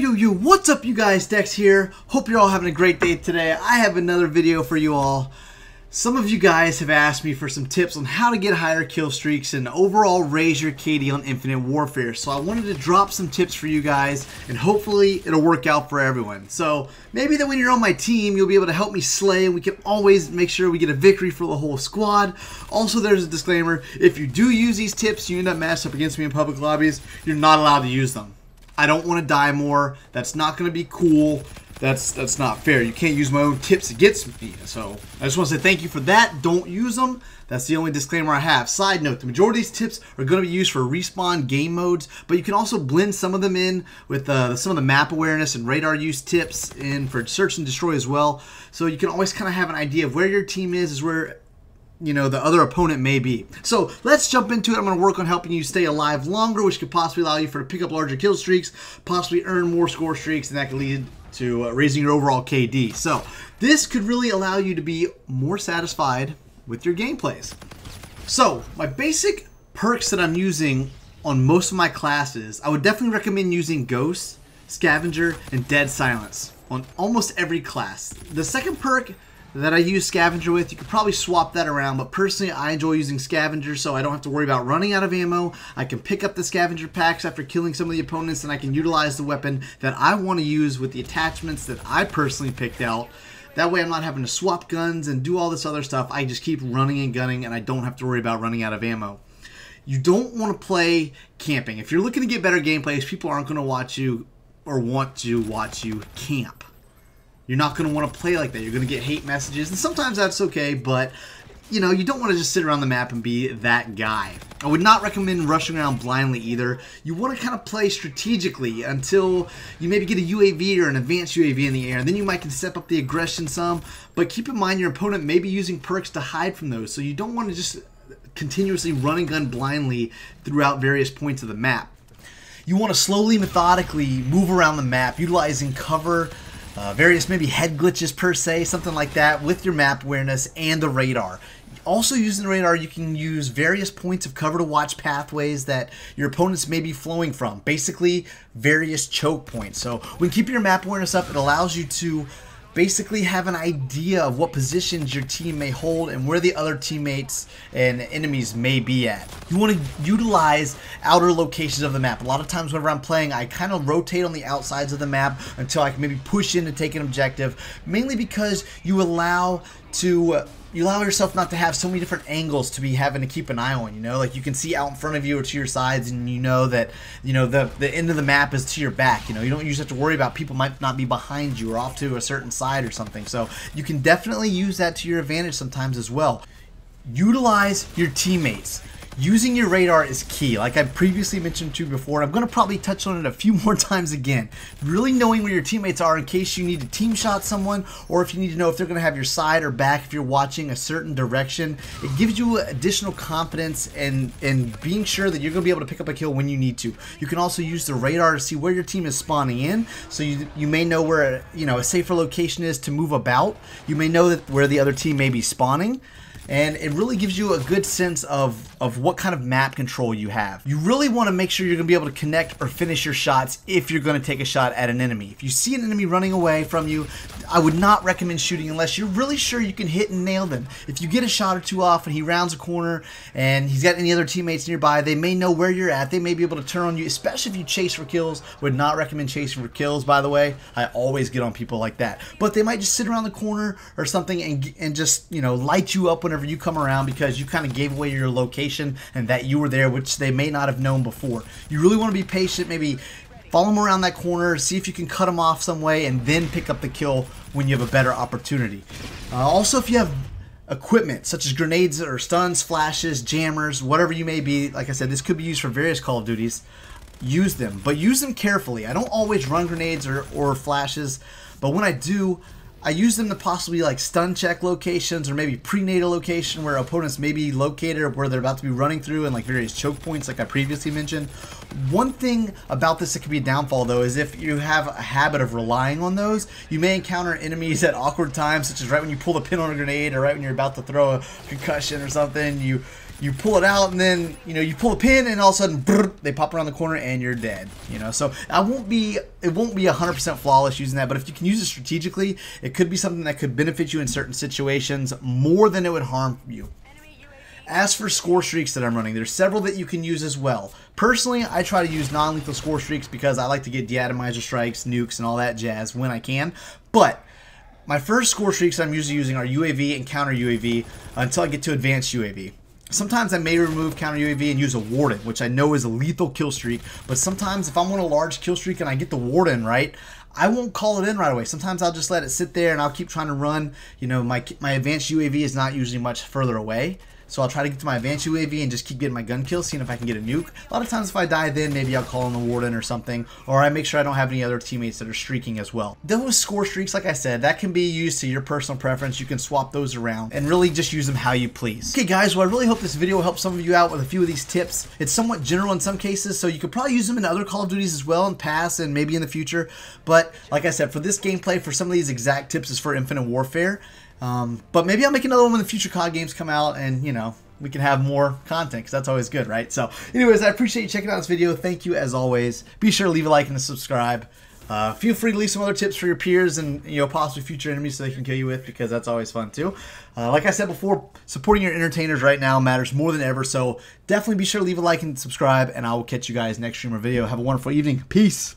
Yo, what's up you guys, Dex here. Hope you're all having a great day today. I have another video for you all. Some of you guys have asked me for some tips on how to get higher kill streaks and overall raise your KD on Infinite Warfare. So I wanted to drop some tips for you guys and hopefully it'll work out for everyone. So maybe that when you're on my team, you'll be able to help me slay and we can always make sure we get a victory for the whole squad. Also, there's a disclaimer. If you do use these tips, you end up matched up against me in public lobbies, you're not allowed to use them. I don't want to die more. That's not going to be cool. That's not fair. You can't use my own tips against me. So I just want to say thank you for that. Don't use them. That's the only disclaimer I have. Side note, the majority of these tips are going to be used for respawn game modes, but you can also blend some of them in with some of the map awareness and radar use tips in for search and destroy as well. So you can always kind of have an idea of where your team is where, you know, the other opponent may be. So let's jump into it. I'm going to work on helping you stay alive longer, which could possibly allow you to pick up larger kill streaks, possibly earn more score streaks, and that could lead to raising your overall KD. So this could really allow you to be more satisfied with your gameplays. So my basic perks that I'm using on most of my classes, I would definitely recommend using Ghost, Scavenger, and Dead Silence on almost every class. The second perk that I use Scavenger with, you could probably swap that around, but personally I enjoy using Scavenger so I don't have to worry about running out of ammo. I can pick up the Scavenger packs after killing some of the opponents and I can utilize the weapon that I want to use with the attachments that I personally picked out. That way I'm not having to swap guns and do all this other stuff. I just keep running and gunning and I don't have to worry about running out of ammo. You don't want to play camping. If you're looking to get better gameplays, people aren't going to watch you or want to watch you camp. You're not going to want to play like that. You're going to get hate messages, and sometimes that's okay, but you know, you don't want to just sit around the map and be that guy. I would not recommend rushing around blindly either. You want to kind of play strategically until you maybe get a UAV or an advanced UAV in the air, and then you might can step up the aggression some, but keep in mind your opponent may be using perks to hide from those, so you don't want to just continuously run and gun blindly throughout various points of the map. You want to slowly, methodically move around the map, utilizing cover, various maybe head glitches per se, something like that with your map awareness and the radar. Also using the radar, you can use various points of cover to watch pathways that your opponents may be flowing from. Basically, various choke points. So when keeping your map awareness up, it allows you to basically have an idea of what positions your team may hold and where the other teammates and enemies may be at. You want to utilize outer locations of the map. A lot of times whenever I'm playing, I kind of rotate on the outsides of the map until I can maybe push in to take an objective, mainly because you allow yourself not to have so many different angles to be having to keep an eye on, you know, like you can see out in front of you or to your sides, and you know that, you know, the end of the map is to your back. You know, you don't usually have to worry about people might not be behind you or off to a certain side or something. So you can definitely use that to your advantage sometimes as well. Utilize your teammates. Using your radar is key, like I previously mentioned to you before. I'm going to probably touch on it a few more times again. Really knowing where your teammates are in case you need to team shot someone, or if you need to know if they're going to have your side or back if you're watching a certain direction. It gives you additional confidence in being sure that you're going to be able to pick up a kill when you need to. You can also use the radar to see where your team is spawning in, so you may know where, you know, a safer location is to move about. You may know that where the other team may be spawning. And it really gives you a good sense of what kind of map control you have. You really want to make sure you're going to be able to connect or finish your shots if you're going to take a shot at an enemy. If you see an enemy running away from you, I would not recommend shooting unless you're really sure you can hit and nail them. If you get a shot or two off and he rounds a corner and he's got any other teammates nearby, they may know where you're at. They may be able to turn on you, especially if you chase for kills. Would not recommend chasing for kills, by the way. I always get on people like that. But they might just sit around the corner or something and just, you know, light you up whenever you come around because you kind of gave away your location and that you were there, which they may not have known before. You really want to be patient, maybe follow them around that corner, see if you can cut them off some way, and then pick up the kill when you have a better opportunity. Also, if you have equipment such as grenades or stuns, flashes, jammers, whatever you may be, like I said, this could be used for various Call of Duties. Use them, but use them carefully. I don't always run grenades or flashes, but when I do, I use them to possibly like stun check locations or maybe prenatal location where opponents may be located or where they're about to be running through, and like various choke points like I previously mentioned. One thing about this that could be a downfall though is if you have a habit of relying on those, you may encounter enemies at awkward times, such as right when you pull the pin on a grenade or right when you're about to throw a concussion or something. You you pull it out, and then you pull the pin, and all of a sudden brrr, they pop around the corner and you're dead. So it won't be 100% flawless using that, but if you can use it strategically, it could be something that could benefit you in certain situations more than it would harm you. As for score streaks that I'm running, there's several that you can use as well. Personally, I try to use non-lethal score streaks because I like to get deatomizer strikes, nukes, and all that jazz when I can. But my first score streaks I'm usually using are UAV and counter UAV until I get to advanced UAV. Sometimes I may remove counter UAV and use a Warden, which I know is a lethal kill streak, but sometimes if I'm on a large kill streak and I get the Warden right, I won't call it in right away. Sometimes I'll just let it sit there and I'll keep trying to run. My advanced UAV is not usually much further away. So I'll try to get to my advanced UAV and just keep getting my gun kills, seeing if I can get a nuke. A lot of times if I die then, maybe I'll call in the Warden or something, or I make sure I don't have any other teammates that are streaking as well. Those score streaks, like I said, that can be used to your personal preference. You can swap those around and really just use them how you please. Okay guys, well I really hope this video will help some of you out with a few of these tips. It's somewhat general in some cases, so you could probably use them in other Call of Duties as well in past and maybe in the future. But like I said, for this gameplay, for some of these exact tips is for Infinite Warfare. But maybe I'll make another one when the future COD games come out and, we can have more content because that's always good, right? So anyways, I appreciate you checking out this video. Thank you as always. Be sure to leave a like and subscribe. Feel free to leave some other tips for your peers and possibly future enemies so they can kill you with, because that's always fun too. Like I said before, supporting your entertainers right now matters more than ever. So definitely be sure to leave a like and subscribe, and I will catch you guys next stream or video. Have a wonderful evening. Peace.